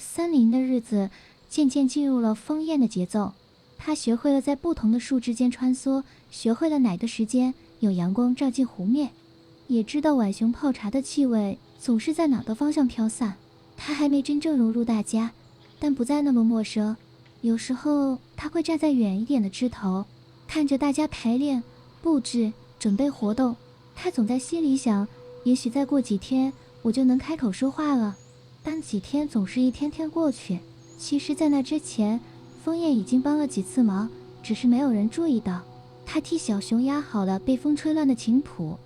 森林的日子渐渐进入了枫叶的节奏，他学会了在不同的树之间穿梭，学会了哪个时间有阳光照进湖面，也知道浣熊泡茶的气味总是在哪个方向飘散。他还没真正融入大家，但不再那么陌生。有时候他会站在远一点的枝头，看着大家排练、布置、准备活动。他总在心里想，也许再过几天我就能开口说话了。但几天总是一天天过去，其实在那之前，枫叶已经帮了几次忙，只是没有人注意到。他替小熊压好了被风吹乱的琴谱，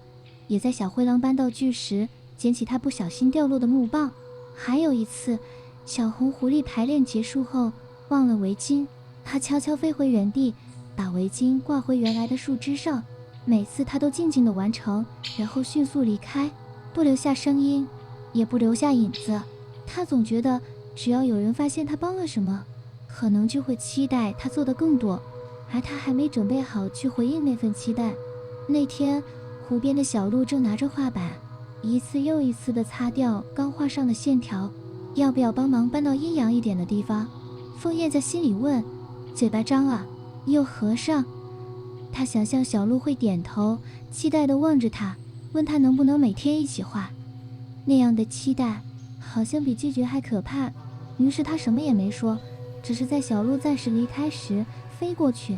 也在小灰狼搬道具时捡起他不小心掉落的木棒。还有一次，小红狐狸排练结束后忘了围巾，他悄悄飞回原地，把围巾挂回原来的树枝上。每次他都静静地完成，然后迅速离开，不留下声音，也不留下影子。他总觉得只要有人发现他帮了什么，可能就会期待他做得更多，而他还没准备好去回应那份期待。那天湖边的小鹿正拿着画板，一次又一次地擦掉刚画上的线条。要不要帮忙搬到阴阳一点的地方？枫叶在心里问，嘴巴张了又合上。他想象小鹿会点头，期待地望着他，问他能不能每天一起画。那样的期待好像比拒绝还可怕。于是他什么也没说，只是在小鹿暂时离开时飞过去，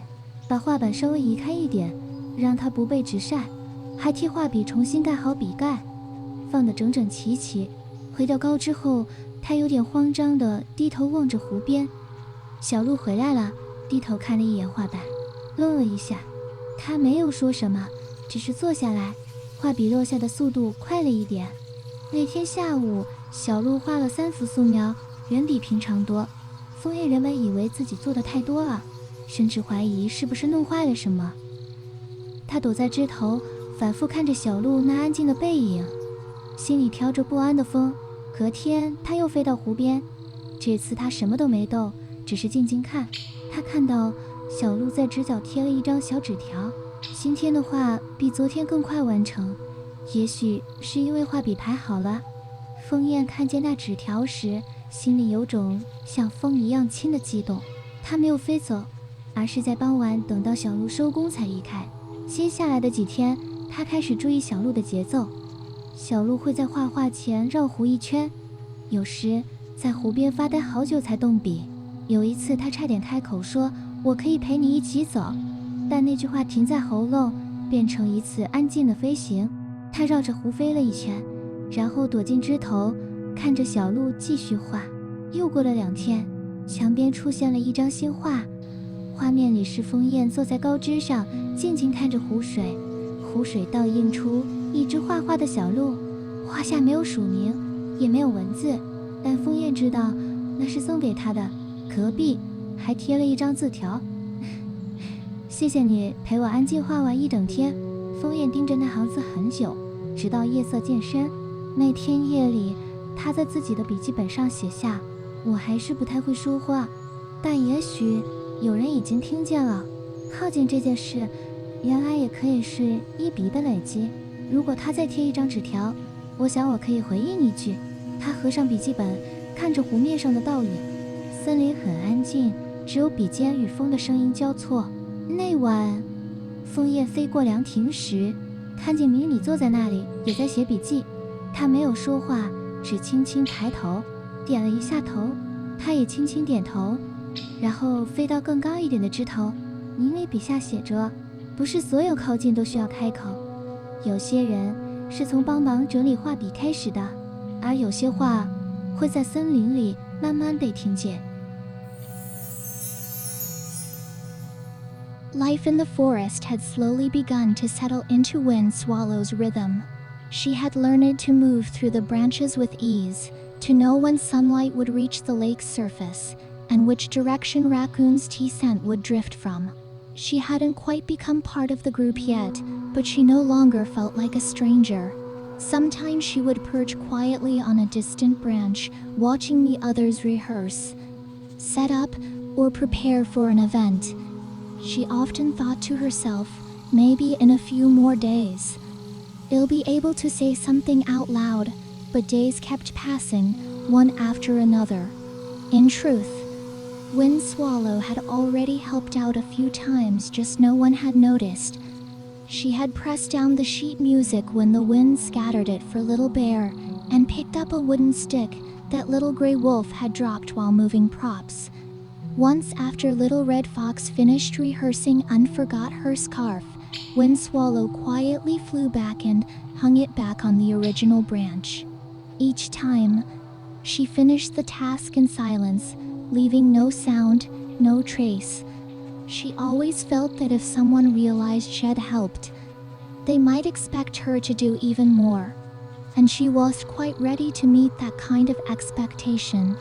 把画板稍微移开一点，让它不被直晒，还替画笔重新盖好笔盖，放得整整齐齐。回到高枝后，他有点慌张地低头望着湖边。小鹿回来了，低头看了一眼画板，愣了一下。他没有说什么，只是坐下来，画笔落下的速度快了一点。那天下午，小鹿画了3幅素描，远比平常多。枫叶原本以为自己做的太多了，甚至怀疑是不是弄坏了什么。他躲在枝头，反复看着小鹿那安静的背影，心里飘着不安的风。隔天他又飞到湖边，这次他什么都没动，只是静静看。他看到小鹿在直角贴了一张小纸条，今天的画比昨天更快完成，也许是因为画笔排好了。枫叶看见那纸条时，心里有种像风一样轻的悸动。他没有飞走，而是在傍晚等到小鹿收工才离开。接下来的几天，他开始注意小鹿的节奏。小鹿会在画画前绕湖一圈，有时在湖边发呆好久才动笔。有一次他差点开口说，我可以陪你一起走，但那句话停在喉咙，变成一次安静的飞行。他绕着湖飞了一圈，然后躲进枝头，看着小鹿继续画。又过了2天，墙边出现了一张新画，画面里是枫叶坐在高枝上，静静看着湖水，湖水倒映出一只画画的小鹿。画下没有署名，也没有文字，但枫叶知道那是送给他的。隔壁还贴了一张字条，谢谢你陪我安静画完1整天。枫叶盯着那行字很久，直到夜色渐深。那天夜里，他在自己的笔记本上写下，我还是不太会说话，但也许有人已经听见了。靠近这件事原来也可以是一笔的累积。如果他再贴一张纸条，我想我可以回应一句。他合上笔记本，看着湖面上的倒影。森林很安静，只有笔尖与风的声音交错。那晚，枫叶飞过凉亭时，看见迷你坐在那里，也在写笔记。他没有说话，只轻轻抬头，点了一下头。他也轻轻点头，然后飞到更高一点的枝头。迷你笔下写着，不是所有靠近都需要开口，有些人是从帮忙整理画笔开始的，而有些话会在森林里慢慢被听见。Life in the forest had slowly begun to settle into Wind Swallow's rhythm. She had learned to move through the branches with ease, to know when sunlight would reach the lake's surface, and which direction Raccoon's tea scent would drift from. She hadn't quite become part of the group yet, but she no longer felt like a stranger. Sometimes she would perch quietly on a distant branch, watching the others rehearse, set up, or prepare for an event. She often thought to herself, maybe in a few more days, I'll be able to say something out loud, but days kept passing, one after another. In truth, Wind Swallow had already helped out a few times, just no one had noticed. She had pressed down the sheet music when the wind scattered it for Little Bear and picked up a wooden stick that Little Gray Wolf had dropped while moving props. Once after Little Red Fox finished rehearsing and forgot her scarf, Wind Swallow quietly flew back and hung it back on the original branch. Each time, she finished the task in silence, leaving no sound, no trace. She always felt that if someone realized she had helped, they might expect her to do even more. And she was quite ready to meet that kind of expectation.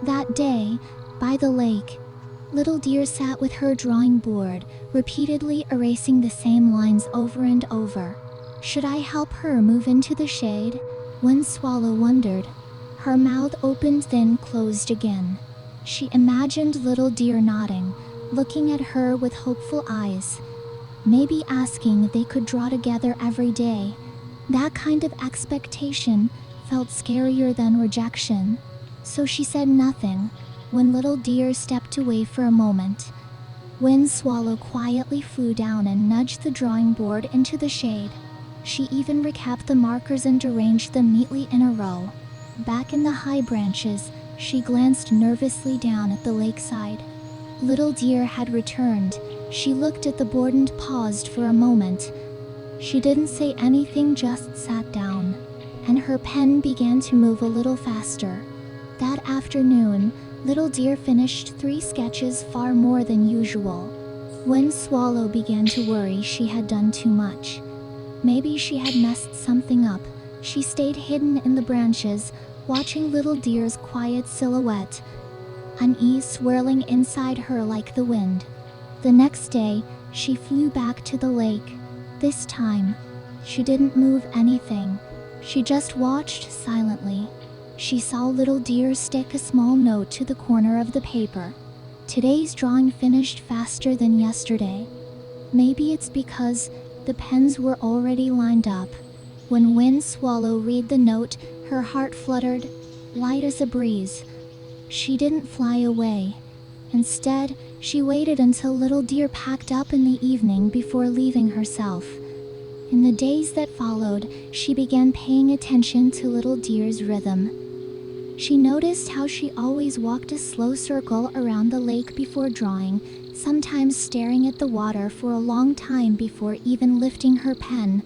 That day, by the lake, Little Deer sat with her drawing board, repeatedly erasing the same lines over and over. Should I help her move into the shade? Wind Swallow wondered. Her mouth opened then closed again. She imagined Little Deer nodding, looking at her with hopeful eyes, maybe asking if they could draw together every day. That kind of expectation felt scarier than rejection. So she said nothing when Little Deer stepped away for a moment. Wind Swallow quietly flew down and nudged the drawing board into the shade. She even recapped the markers and arranged them neatly in a row. Back in the high branches, she glanced nervously down at the lakeside. Little Deer had returned. She looked at the board and paused for a moment. She didn't say anything, just sat down, and her pen began to move a little faster. That afternoon, Little Deer finished 3 sketches, far more than usual. Wind Swallow began to worry she had done too much. Maybe she had messed something up. She stayed hidden in the branches, watching Little Deer's quiet silhouette, unease swirling inside her like the wind. The next day, she flew back to the lake. This time, she didn't move anything. She just watched silently. She saw Little Deer stick a small note to the corner of the paper. Today's drawing finished faster than yesterday. Maybe it's because the pens were already lined up. When Wind Swallow read the note, her heart fluttered, light as a breeze. She didn't fly away. Instead, she waited until Little Deer packed up in the evening before leaving herself. In the days that followed, she began paying attention to Little Deer's rhythm. She noticed how she always walked a slow circle around the lake before drawing, sometimes staring at the water for a long time before even lifting her pen.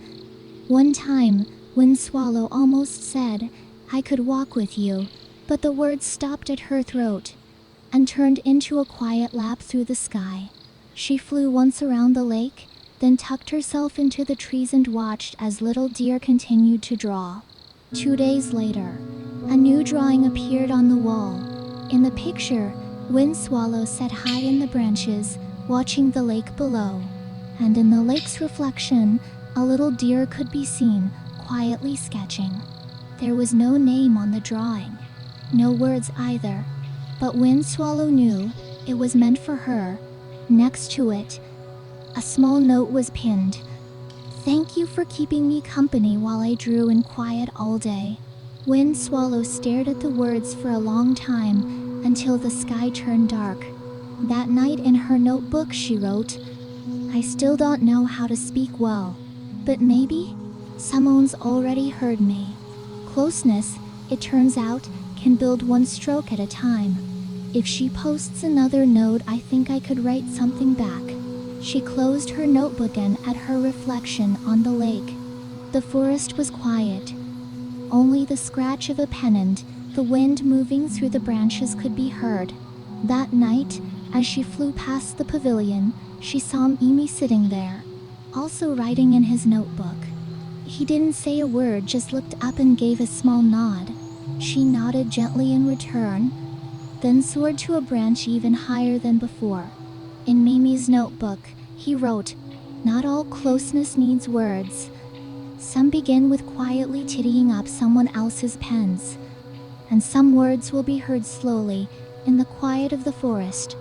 One time, Wind Swallow almost said, "I could walk with you," but the words stopped at her throat and turned into a quiet lap through the sky. She flew once around the lake, then tucked herself into the trees and watched as Little Deer continued to draw. 2 days later, a new drawing appeared on the wall. In the picture, Wind Swallow sat high in the branches, watching the lake below. And in the lake's reflection, a little deer could be seen, quietly sketching. There was no name on the drawing, no words either, but Wind Swallow knew it was meant for her. Next to it, a small note was pinned. "Thank you for keeping me company while I drew in quiet all day." Wind Swallow stared at the words for a long time until the sky turned dark. That night in her notebook she wrote, "I still don't know how to speak well, but maybe someone's already heard me." Closeness, it turns out, can build one stroke at a time. If she posts another note, I think I could write something back. She closed her notebook and at her reflection on the lake. The forest was quiet. Only the scratch of a pen and the wind moving through the branches could be heard. That night, as she flew past the pavilion, she saw Mimi sitting there, also writing in his notebook. He didn't say a word, just looked up and gave a small nod. She nodded gently in return, then soared to a branch even higher than before. In Mimi's notebook, he wrote, "Not all closeness needs words. Some begin with quietly tidying up someone else's pens, and some words will be heard slowly in the quiet of the forest."